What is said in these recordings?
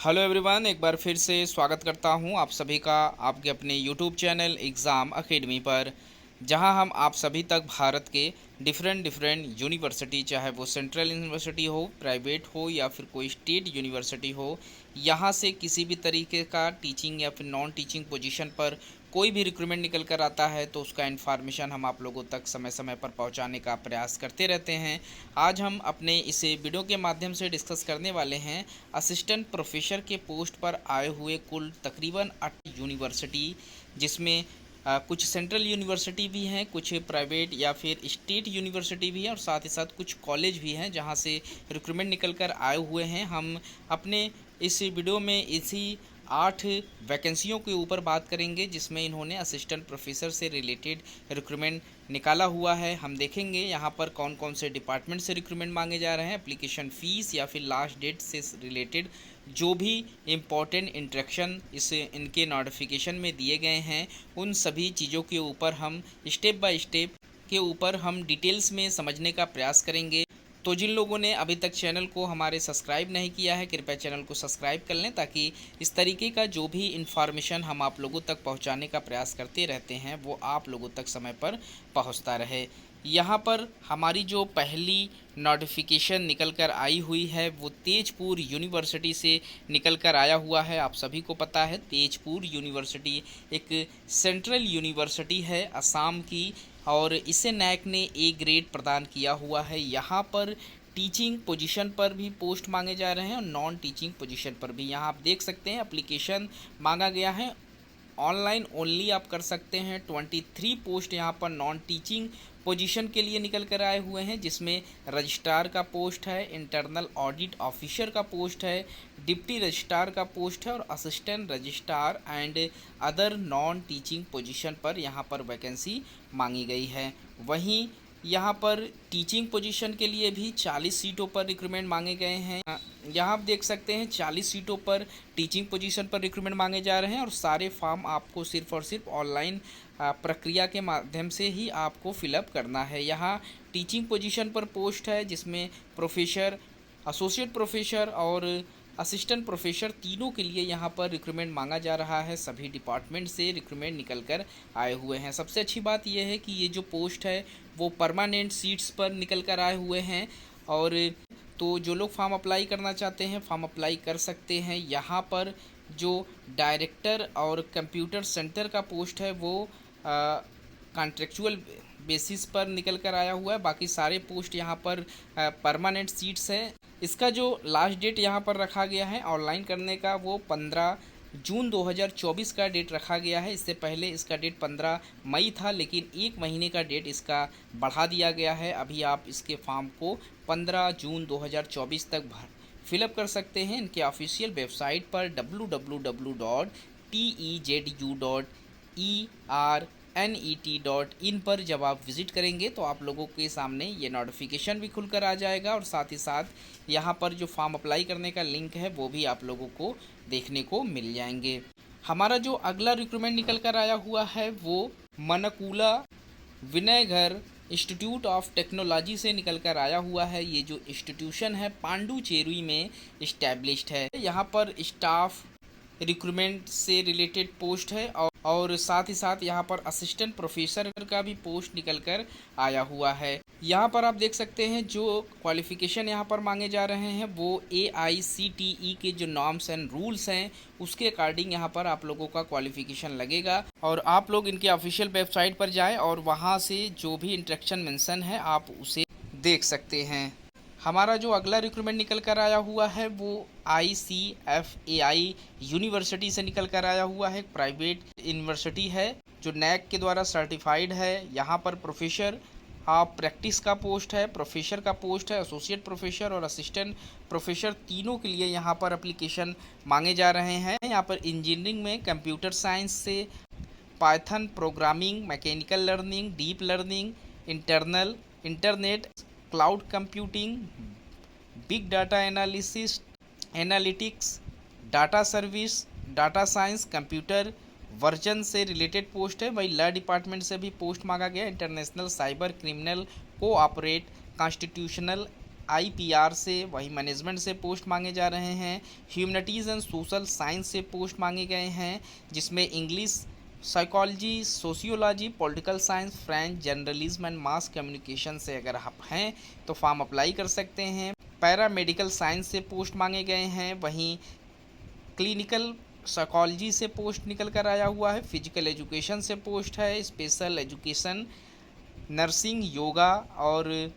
Hello everyone, एक बार फिर से स्वागत करता हूं आप सभी का आपके अपने यूट्यूब चैनल एग्ज़ाम एकेडमी पर, जहां हम आप सभी तक भारत के डिफरेंट यूनिवर्सिटी, चाहे वो सेंट्रल यूनिवर्सिटी हो, प्राइवेट हो या फिर कोई स्टेट यूनिवर्सिटी हो, यहां से किसी भी तरीके का टीचिंग या फिर नॉन टीचिंग पोजीशन पर कोई भी रिक्रूटमेंट निकल कर आता है तो उसका इन्फॉर्मेशन हम आप लोगों तक समय समय पर पहुंचाने का प्रयास करते रहते हैं। आज हम अपने इस वीडियो के माध्यम से डिस्कस करने वाले हैं असिस्टेंट प्रोफेसर के पोस्ट पर आए हुए कुल तकरीबन 8 यूनिवर्सिटी, जिसमें कुछ सेंट्रल यूनिवर्सिटी भी हैं, कुछ प्राइवेट या फिर स्टेट यूनिवर्सिटी भी हैं और साथ ही साथ कुछ कॉलेज भी हैं जहां से रिक्रूटमेंट निकल कर आए हुए हैं। हम अपने इस वीडियो में इसी 8 वैकेंसियों के ऊपर बात करेंगे जिसमें इन्होंने असिस्टेंट प्रोफेसर से रिलेटेड रिक्रूटमेंट निकाला हुआ है। हम देखेंगे यहाँ पर कौन कौन से डिपार्टमेंट से रिक्रूटमेंट मांगे जा रहे हैं, एप्लीकेशन फ़ीस या फिर लास्ट डेट से रिलेटेड जो भी इम्पोर्टेंट इंस्ट्रक्शन इनके नोटिफिकेशन में दिए गए हैं, उन सभी चीज़ों के ऊपर हम स्टेप बाय स्टेप के ऊपर हम डिटेल्स में समझने का प्रयास करेंगे। तो जिन लोगों ने अभी तक चैनल को हमारे सब्सक्राइब नहीं किया है, कृपया चैनल को सब्सक्राइब कर लें ताकि इस तरीके का जो भी इन्फॉर्मेशन हम आप लोगों तक पहुंचाने का प्रयास करते रहते हैं वो आप लोगों तक समय पर पहुंचता रहे। यहाँ पर हमारी जो पहली नोटिफिकेशन निकल कर आई हुई है वो तेजपुर यूनिवर्सिटी से निकल कर आया हुआ है। आप सभी को पता है तेजपुर यूनिवर्सिटी एक सेंट्रल यूनिवर्सिटी है असम की, और इसे नैक ने ए ग्रेड प्रदान किया हुआ है। यहाँ पर टीचिंग पोजीशन पर भी पोस्ट मांगे जा रहे हैं और नॉन टीचिंग पोजीशन पर भी। यहाँ आप देख सकते हैं एप्लीकेशन मांगा गया है, ऑनलाइन ओनली आप कर सकते हैं। 23 पोस्ट यहाँ पर नॉन टीचिंग पोजीशन के लिए निकल कर आए हुए हैं, जिसमें रजिस्ट्रार का पोस्ट है, इंटरनल ऑडिट ऑफिसर का पोस्ट है, डिप्टी रजिस्ट्रार का पोस्ट है और assistant registrar and other non teaching position पर यहाँ पर वैकेंसी मांगी गई है। वहीं यहाँ पर टीचिंग पोजीशन के लिए भी 40 सीटों पर रिक्रूटमेंट मांगे गए हैं। यहाँ आप देख सकते हैं 40 सीटों पर टीचिंग पोजीशन पर रिक्रूटमेंट मांगे जा रहे हैं और सारे फॉर्म आपको सिर्फ और सिर्फ ऑनलाइन प्रक्रिया के माध्यम से ही आपको फिलअप करना है। यहाँ टीचिंग पोजीशन पर पोस्ट है जिसमें प्रोफेसर, एसोसिएट प्रोफेसर और असिस्टेंट प्रोफेसर तीनों के लिए यहाँ पर रिक्रूटमेंट मांगा जा रहा है। सभी डिपार्टमेंट से रिक्रूटमेंट निकल कर आए हुए हैं। सबसे अच्छी बात यह है कि ये जो पोस्ट है वो परमानेंट सीट्स पर निकल कर आए हुए हैं, और तो जो लोग फॉर्म अप्लाई करना चाहते हैं फॉर्म अप्लाई कर सकते हैं। यहाँ पर जो डायरेक्टर और कंप्यूटर सेंटर का पोस्ट है वो कॉन्ट्रेक्चुअल बेसिस पर निकल कर आया हुआ है। बाकी सारे पोस्ट यहाँ पर परमानेंट सीट्स हैं। इसका जो लास्ट डेट यहाँ पर रखा गया है ऑनलाइन करने का वो 15 जून 2024 का डेट रखा गया है। इससे पहले इसका डेट 15 मई था, लेकिन एक महीने का डेट इसका बढ़ा दिया गया है। अभी आप इसके फॉर्म को 15 जून 2024 तक फिलअप कर सकते हैं इनके ऑफिशियल वेबसाइट पर www.teju.ernet.in पर जब आप विज़िट करेंगे तो आप लोगों के सामने ये नोटिफिकेशन भी खुलकर आ जाएगा और साथ ही साथ यहाँ पर जो फॉर्म अप्लाई करने का लिंक है वो भी आप लोगों को देखने को मिल जाएंगे। हमारा जो अगला रिक्रूटमेंट निकल कर आया हुआ है वो मनकुला विनयघर इंस्टीट्यूट ऑफ टेक्नोलॉजी से निकल कर आया हुआ है। ये जो इंस्टीट्यूशन है पांडुचेरी में इस्टेब्लिश्ड है। यहाँ पर स्टाफ रिक्रूटमेंट से रिलेटेड पोस्ट है और साथ ही साथ यहाँ पर असिस्टेंट प्रोफेसर का भी पोस्ट निकल कर आया हुआ है। यहाँ पर आप देख सकते हैं जो क्वालिफ़िकेशन यहाँ पर मांगे जा रहे हैं वो AICTE के जो नॉर्म्स एंड रूल्स हैं उसके अकॉर्डिंग यहाँ पर आप लोगों का क्वालिफ़िकेशन लगेगा, और आप लोग इनके ऑफिशियल वेबसाइट पर जाएं और वहाँ से जो भी इंस्ट्रक्शन मेंशन है आप उसे देख सकते हैं। हमारा जो अगला रिक्रूटमेंट निकल कर आया हुआ है वो ICFAI यूनिवर्सिटी से निकल कर आया हुआ है। प्राइवेट यूनिवर्सिटी है जो नैक के द्वारा सर्टिफाइड है। यहाँ पर प्रोफेसर प्रैक्टिस का पोस्ट है, प्रोफेसर का पोस्ट है, एसोसिएट प्रोफेसर और असिस्टेंट प्रोफेसर तीनों के लिए यहाँ पर एप्लीकेशन मांगे जा रहे हैं। यहाँ पर इंजीनियरिंग में कंप्यूटर साइंस से Python programming, mechanical learning, deep learning, internet, cloud computing, big data analytics, data service, data science, computer version से रिलेटेड पोस्ट है। वही लॉ डिपार्टमेंट से भी पोस्ट मांगा गया। International cyber criminal cooperate, constitutional IPR से, वही मैनेजमेंट से पोस्ट मांगे जा रहे हैं। ह्यूमैनिटीज़ एंड सोशल साइंस से पोस्ट मांगे गए हैं, जिसमें English, psychology, sociology, political science, French, journalism and mass communication से अगर आप हैं तो फॉर्म अप्लाई कर सकते हैं। पैरा मेडिकल साइंस से पोस्ट मांगे गए हैं। वहीं क्लिनिकल साइकोलॉजी से पोस्ट निकल कर आया हुआ है। फिजिकल एजुकेशन से पोस्ट है। स्पेशल एजुकेशन, नर्सिंग, योगा और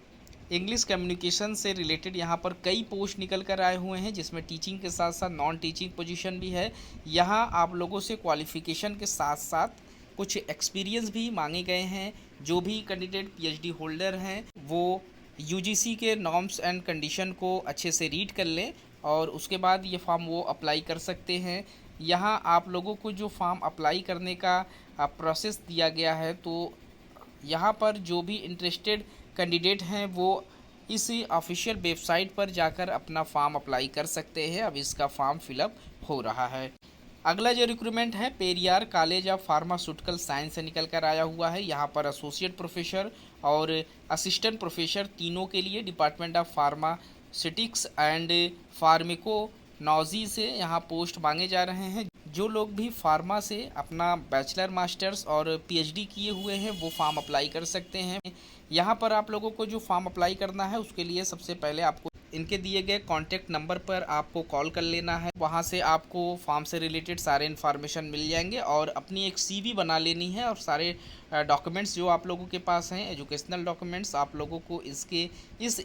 इंग्लिश कम्युनिकेशन से रिलेटेड यहाँ पर कई पोस्ट निकल कर आए हुए हैं, जिसमें टीचिंग के साथ साथ नॉन टीचिंग पोजीशन भी है। यहाँ आप लोगों से क्वालिफ़िकेशन के साथ साथ कुछ एक्सपीरियंस भी मांगे गए हैं। जो भी कैंडिडेट PhD होल्डर हैं वो UGC के नॉर्म्स एंड कंडीशन को अच्छे से रीड कर लें और उसके बाद ये फॉर्म वो अप्लाई कर सकते हैं। यहाँ आप लोगों को जो फॉर्म अप्लाई करने का प्रोसेस दिया गया है, तो यहाँ पर जो भी इंटरेस्टेड कैंडिडेट हैं वो इस ऑफिशियल वेबसाइट पर जाकर अपना फॉर्म अप्लाई कर सकते हैं। अब इसका फॉर्म फिलअप हो रहा है। अगला जो रिक्रूटमेंट है Periyar college of pharmaceutical science से निकल कर आया हुआ है। यहाँ पर एसोसिएट प्रोफेसर और असिस्टेंट प्रोफेसर तीनों के लिए डिपार्टमेंट ऑफ फार्मास्यूटिक्स एंड फार्मेकोनॉजी से यहाँ पोस्ट मांगे जा रहे हैं। जो लोग भी फार्मा से अपना बैचलर, मास्टर्स और PhD किए हुए हैं वो फॉर्म अप्लाई कर सकते हैं। यहाँ पर आप लोगों को जो फॉर्म अप्लाई करना है उसके लिए सबसे पहले आपको इनके दिए गए कॉन्टैक्ट नंबर पर आपको कॉल कर लेना है। वहाँ से आपको फॉर्म से रिलेटेड सारे इन्फॉर्मेशन मिल जाएंगे और अपनी एक CV बना लेनी है और सारे डॉक्यूमेंट्स जो आप लोगों के पास हैं, एजुकेशनल डॉक्यूमेंट्स, आप लोगों को इस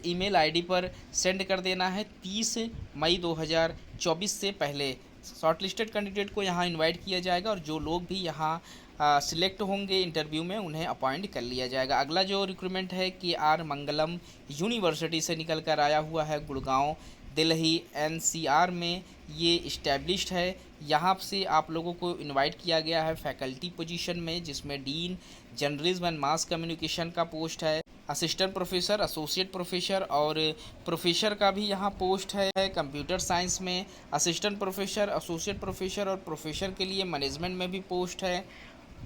ईमेल ID पर सेंड कर देना है 30 मई 2024 से पहले। शॉर्टलिस्टेड कैंडिडेट को यहाँ इनवाइट किया जाएगा और जो लोग भी यहाँ सिलेक्ट होंगे इंटरव्यू में उन्हें अपॉइंट कर लिया जाएगा। अगला जो रिक्रूटमेंट है KR मंगलम यूनिवर्सिटी से निकल कर आया हुआ है, गुड़गांव, दिल्ली, NCR में ये इस्टेब्लिश्ड है। यहाँ से आप लोगों को इनवाइट किया गया है फैकल्टी पोजीशन में, जिसमें dean, journalism and mass communication का पोस्ट है। असिस्टेंट प्रोफेसर, एसोसिएट प्रोफेसर और प्रोफेसर का भी यहाँ पोस्ट है। कंप्यूटर साइंस में असिस्टेंट प्रोफेसर, एसोसिएट प्रोफेसर और प्रोफेसर के लिए मैनेजमेंट में भी पोस्ट है।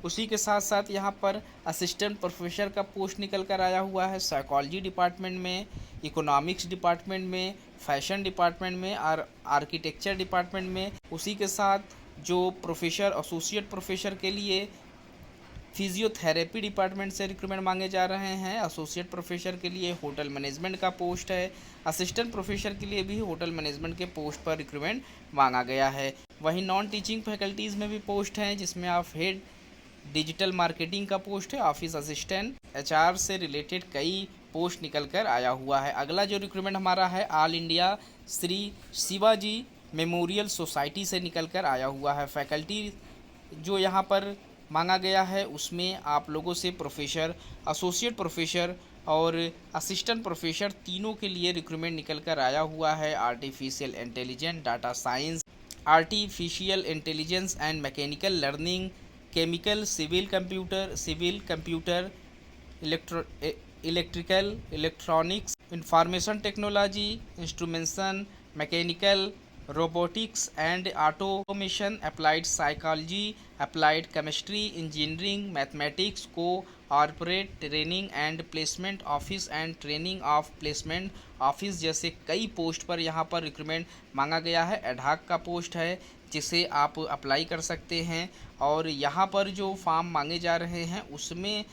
उसी के साथ साथ यहाँ पर असिस्टेंट प्रोफेसर का पोस्ट निकल कर आया हुआ है साइकोलॉजी डिपार्टमेंट में, इकोनॉमिक्स डिपार्टमेंट में, फैशन डिपार्टमेंट में और आर्किटेक्चर डिपार्टमेंट में। उसी के साथ जो प्रोफेसर, एसोसिएट प्रोफेसर के लिए फिजियोथेरेपी डिपार्टमेंट से रिक्रूटमेंट मांगे जा रहे हैं। एसोसिएट प्रोफेसर के लिए होटल मैनेजमेंट का पोस्ट है। असिस्टेंट प्रोफेसर के लिए भी होटल मैनेजमेंट के पोस्ट पर रिक्रूटमेंट मांगा गया है। वहीं नॉन टीचिंग फैकल्टीज़ में भी पोस्ट हैं, जिसमें आप हेड डिजिटल मार्केटिंग का पोस्ट है, ऑफिस असिस्टेंट, HR से रिलेटेड कई पोस्ट निकल कर आया हुआ है। अगला जो रिक्रूटमेंट हमारा है all India Shri Shivaji memorial society से निकल कर आया हुआ है। फैकल्टी जो यहाँ पर मांगा गया है उसमें आप लोगों से प्रोफेसर, एसोसिएट प्रोफेसर और असिस्टेंट प्रोफेसर तीनों के लिए रिक्रूटमेंट निकल कर आया हुआ है। Artificial intelligence, data science, artificial intelligence and mechanical learning, chemical, civil computer, electrical, electronics, information technology, instrumentation, mechanical, robotics and automation, applied psychology, applied chemistry, engineering, mathematics, corporate training and placement office and training of placement office जैसे कई post पर यहाँ पर recruitment मांगा गया है। Ad hoc का post है जिसे आप अप्लाई कर सकते हैं और यहाँ पर जो फॉर्म मांगे जा रहे हैं उसमें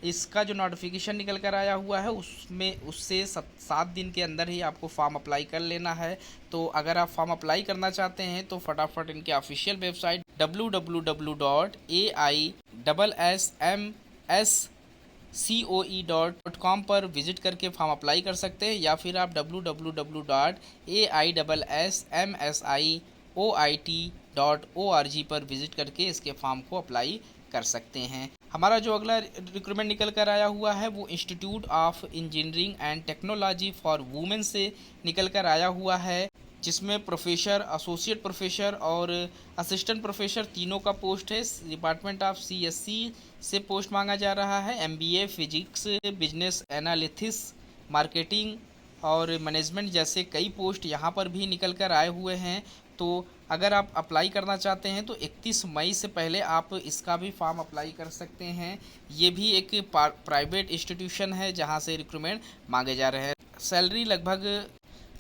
इसका जो नोटिफिकेशन निकल कर आया हुआ है उसमें उससे 7 दिन के अंदर ही आपको फॉर्म अप्लाई कर लेना है। तो अगर आप फॉर्म अप्लाई करना चाहते हैं तो फटाफट इनके ऑफिशियल वेबसाइट www.AISSMSCOE.com पर विजिट करके फॉर्म अप्लाई कर सकते हैं, या फिर आप www.AISSMSIOIT.org पर विजिट करके इसके फॉर्म को अप्लाई कर सकते हैं। हमारा जो अगला रिक्रूटमेंट निकल कर आया हुआ है वो institute of engineering and technology for women से निकल कर आया हुआ है, जिसमें प्रोफेसर, एसोसिएट प्रोफेसर और असिस्टेंट प्रोफेसर तीनों का पोस्ट है। डिपार्टमेंट ऑफ CSC से पोस्ट मांगा जा रहा है। MBA physics, business analysis, marketing और मैनेजमेंट जैसे कई पोस्ट यहाँ पर भी निकल कर आए हुए हैं। तो अगर आप अप्लाई करना चाहते हैं तो 31 मई से पहले आप इसका भी फॉर्म अप्लाई कर सकते हैं। ये भी एक प्राइवेट इंस्टीट्यूशन है जहाँ से रिक्रूटमेंट मांगे जा रहे हैं। सैलरी लगभग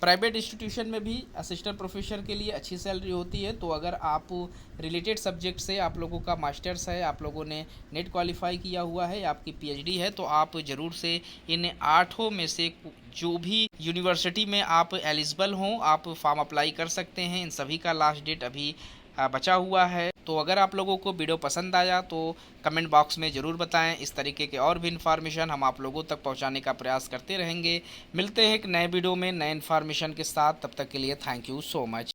प्राइवेट इंस्टीट्यूशन में भी असिस्टेंट प्रोफेसर के लिए अच्छी सैलरी होती है। तो अगर आप रिलेटेड सब्जेक्ट से आप लोगों का मास्टर्स है, आप लोगों ने नेट क्वालिफाई किया हुआ है, आपकी पीएचडी है, तो आप ज़रूर से इन 8 में से जो भी यूनिवर्सिटी में आप एलिजिबल हों आप फॉर्म अप्लाई कर सकते हैं। इन सभी का लास्ट डेट अभी बचा हुआ है। तो अगर आप लोगों को वीडियो पसंद आया तो कमेंट बॉक्स में ज़रूर बताएं। इस तरीके के और भी इन्फॉर्मेशन हम आप लोगों तक पहुंचाने का प्रयास करते रहेंगे। मिलते हैं एक नए वीडियो में नए इन्फॉर्मेशन के साथ। तब तक के लिए थैंक यू सो मच।